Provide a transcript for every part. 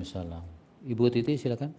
Waalaikumsalam. Ibu Titi silakan.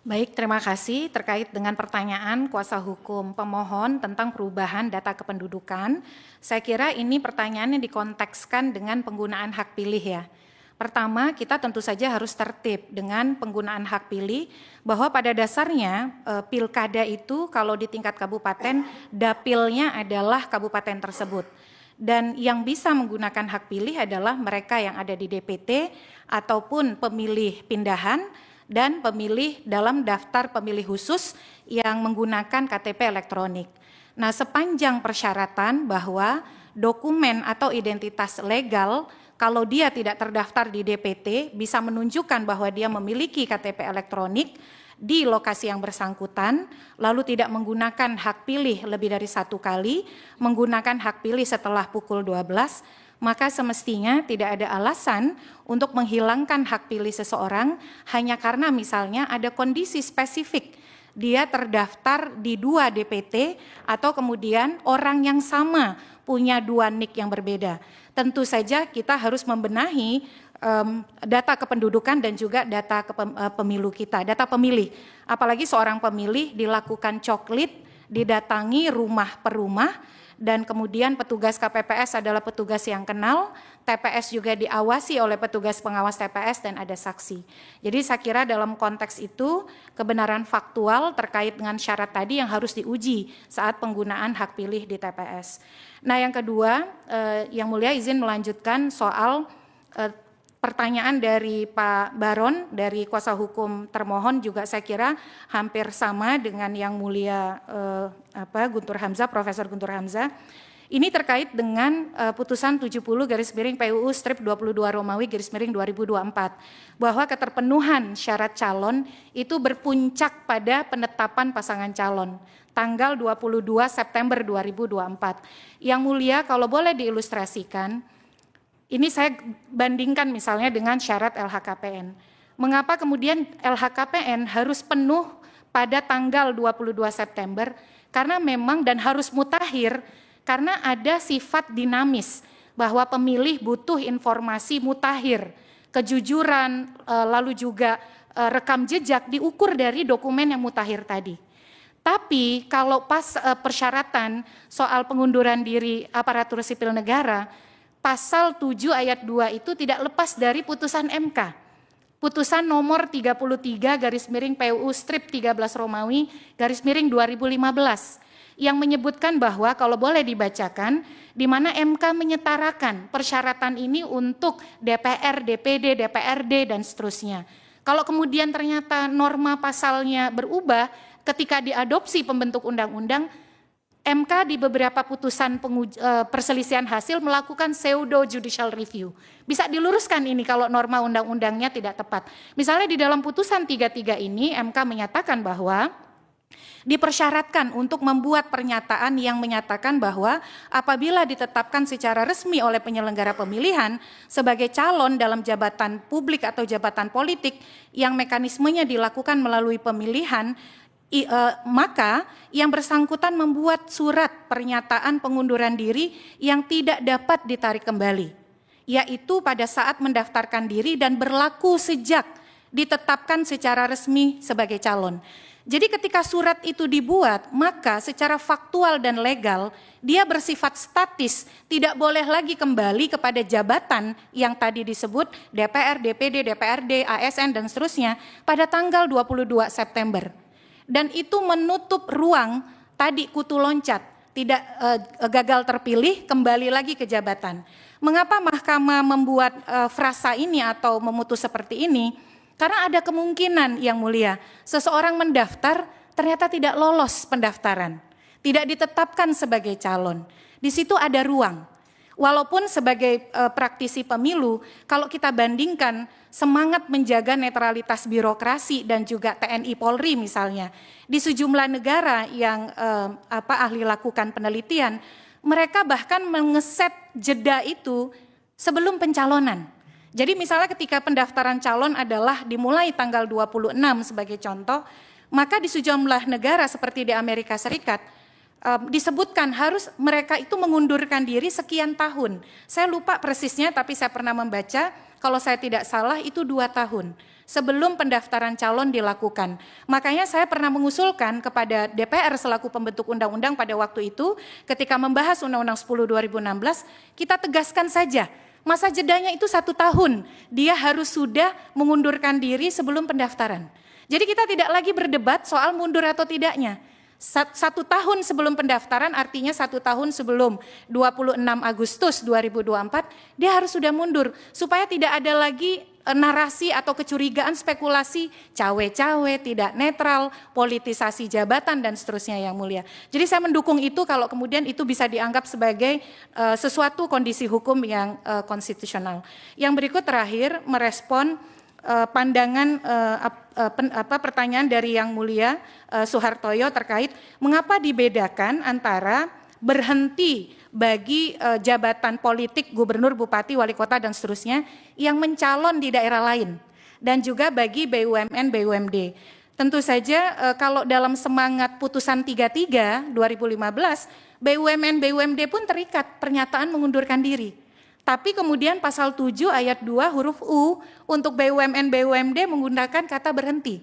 Baik, terima kasih. Terkait dengan pertanyaan kuasa hukum pemohon tentang perubahan data kependudukan, saya kira ini pertanyaannya dikontekskan dengan penggunaan hak pilih ya. Pertama, kita tentu saja harus tertib dengan penggunaan hak pilih, bahwa pada dasarnya pilkada itu kalau di tingkat kabupaten, dapilnya adalah kabupaten tersebut. Dan yang bisa menggunakan hak pilih adalah mereka yang ada di DPT ataupun pemilih pindahan, dan pemilih dalam daftar pemilih khusus yang menggunakan KTP elektronik. Nah, sepanjang persyaratan bahwa dokumen atau identitas legal kalau dia tidak terdaftar di DPT bisa menunjukkan bahwa dia memiliki KTP elektronik di lokasi yang bersangkutan, lalu tidak menggunakan hak pilih lebih dari 1 kali, menggunakan hak pilih setelah pukul 12, maka semestinya tidak ada alasan untuk menghilangkan hak pilih seseorang hanya karena misalnya ada kondisi spesifik. Dia terdaftar di 2 DPT atau kemudian orang yang sama punya 2 NIK yang berbeda. Tentu saja kita harus membenahi data kependudukan dan juga data pemilu kita, data pemilih. Apalagi seorang pemilih dilakukan coklit, didatangi rumah per rumah, dan kemudian petugas KPPS adalah petugas yang kenal, TPS juga diawasi oleh petugas pengawas TPS dan ada saksi. Jadi saya kira dalam konteks itu kebenaran faktual terkait dengan syarat tadi yang harus diuji saat penggunaan hak pilih di TPS. Nah, yang kedua, Yang Mulia izin melanjutkan soal pertanyaan dari Pak Baron dari kuasa hukum termohon juga saya kira hampir sama dengan Yang Mulia Guntur Hamzah, Profesor Guntur Hamzah. Ini terkait dengan putusan 70/PUU strip 22 Romawi /2024 bahwa keterpenuhan syarat calon itu berpuncak pada penetapan pasangan calon tanggal 22 September 2024. Yang Mulia kalau boleh diilustrasikan, ini saya bandingkan misalnya dengan syarat LHKPN. Mengapa kemudian LHKPN harus penuh pada tanggal 22 September? Karena memang dan harus mutakhir, karena ada sifat dinamis bahwa pemilih butuh informasi mutakhir, kejujuran, lalu juga rekam jejak diukur dari dokumen yang mutakhir tadi. Tapi kalau pas persyaratan soal pengunduran diri aparatur sipil negara, Pasal 7 ayat 2 itu tidak lepas dari putusan MK. Putusan nomor 33/PUU strip 13 Romawi /2015 yang menyebutkan bahwa kalau boleh dibacakan, di mana MK menyetarakan persyaratan ini untuk DPR, DPD, DPRD dan seterusnya. Kalau kemudian ternyata norma pasalnya berubah ketika diadopsi pembentuk undang-undang, MK di beberapa putusan perselisihan hasil melakukan pseudo judicial review. Bisa diluruskan ini kalau norma undang-undangnya tidak tepat. Misalnya di dalam putusan 33 ini MK menyatakan bahwa dipersyaratkan untuk membuat pernyataan yang menyatakan bahwa apabila ditetapkan secara resmi oleh penyelenggara pemilihan sebagai calon dalam jabatan publik atau jabatan politik yang mekanismenya dilakukan melalui pemilihan, maka yang bersangkutan membuat surat pernyataan pengunduran diri yang tidak dapat ditarik kembali, yaitu pada saat mendaftarkan diri dan berlaku sejak ditetapkan secara resmi sebagai calon. Jadi ketika surat itu dibuat, maka secara faktual dan legal dia bersifat statis, tidak boleh lagi kembali kepada jabatan yang tadi disebut DPR, DPD, DPRD, ASN dan seterusnya pada tanggal 22 September. Dan itu menutup ruang tadi kutu loncat, tidak gagal terpilih kembali lagi ke jabatan. Mengapa mahkamah membuat frasa ini atau memutus seperti ini? Karena ada kemungkinan Yang Mulia, seseorang mendaftar ternyata tidak lolos pendaftaran, tidak ditetapkan sebagai calon. Di situ ada ruang. Walaupun sebagai praktisi pemilu, kalau kita bandingkan semangat menjaga netralitas birokrasi dan juga TNI Polri misalnya, di sejumlah negara yang ahli lakukan penelitian, mereka bahkan mengeset jeda itu sebelum pencalonan. Jadi misalnya ketika pendaftaran calon adalah dimulai tanggal 26 sebagai contoh, maka di sejumlah negara seperti di Amerika Serikat, disebutkan harus mereka itu mengundurkan diri sekian tahun. Saya lupa persisnya tapi saya pernah membaca kalau saya tidak salah itu 2 tahun sebelum pendaftaran calon dilakukan. Makanya saya pernah mengusulkan kepada DPR selaku pembentuk undang-undang pada waktu itu, ketika membahas Undang-Undang 10 2016, kita tegaskan saja, masa jedanya itu 1 tahun, dia harus sudah mengundurkan diri sebelum pendaftaran. Jadi kita tidak lagi berdebat soal mundur atau tidaknya. 1 tahun sebelum pendaftaran artinya 1 tahun sebelum 26 Agustus 2024 dia harus sudah mundur supaya tidak ada lagi narasi atau kecurigaan spekulasi cawe-cawe, tidak netral, politisasi jabatan dan seterusnya yang mulia. Jadi saya mendukung itu kalau kemudian itu bisa dianggap sebagai sesuatu kondisi hukum yang konstitusional. Yang berikut terakhir merespon pandangan pertanyaan dari Yang Mulia Soehartoyo terkait mengapa dibedakan antara berhenti bagi jabatan politik gubernur, bupati, wali kota dan seterusnya yang mencalon di daerah lain dan juga bagi BUMN, BUMD. Tentu saja kalau dalam semangat putusan 33 2015 BUMN, BUMD pun terikat pernyataan mengundurkan diri. Tapi kemudian pasal 7 ayat 2 huruf U untuk BUMN, BUMD menggunakan kata berhenti.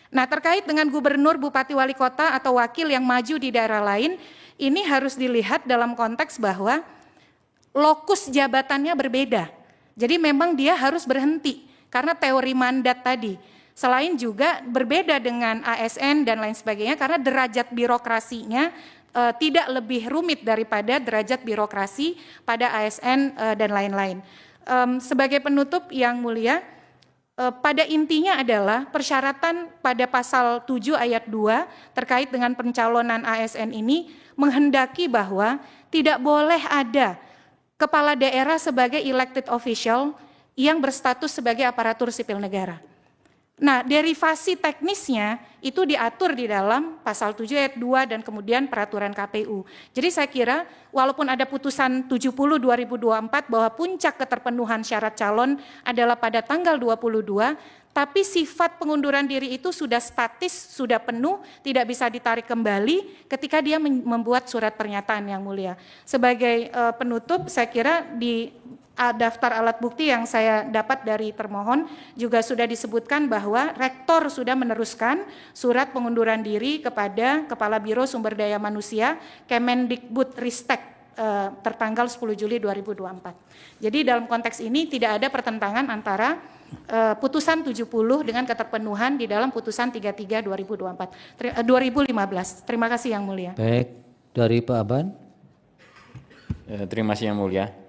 Nah terkait dengan gubernur, bupati, wali kota atau wakil yang maju di daerah lain, ini harus dilihat dalam konteks bahwa lokus jabatannya berbeda. Jadi memang dia harus berhenti karena teori mandat tadi. Selain juga berbeda dengan ASN dan lain sebagainya karena derajat birokrasinya tidak lebih rumit daripada derajat birokrasi pada ASN dan lain-lain. Sebagai penutup yang mulia, pada intinya adalah persyaratan pada pasal 7 ayat 2 terkait dengan pencalonan ASN ini menghendaki bahwa tidak boleh ada kepala daerah sebagai elected official yang berstatus sebagai aparatur sipil negara. Nah, derivasi teknisnya itu diatur di dalam pasal 7 ayat 2 dan kemudian peraturan KPU. Jadi saya kira walaupun ada putusan 70 2024 bahwa puncak keterpenuhan syarat calon adalah pada tanggal 22, tapi sifat pengunduran diri itu sudah statis, sudah penuh, tidak bisa ditarik kembali ketika dia membuat surat pernyataan yang mulia. Sebagai penutup, saya kira di daftar alat bukti yang saya dapat dari termohon juga sudah disebutkan bahwa rektor sudah meneruskan surat pengunduran diri kepada Kepala Biro Sumber Daya Manusia Kemendikbudristek tertanggal 10 Juli 2024. Jadi dalam konteks ini tidak ada pertentangan antara putusan 70 dengan keterpenuhan di dalam putusan 33 2015. Terima kasih Yang Mulia. Baik, dari Pak Aban. Terima kasih Yang Mulia.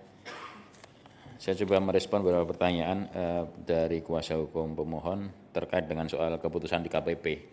Saya coba merespon beberapa pertanyaan dari kuasa hukum pemohon terkait dengan soal keputusan di KPP.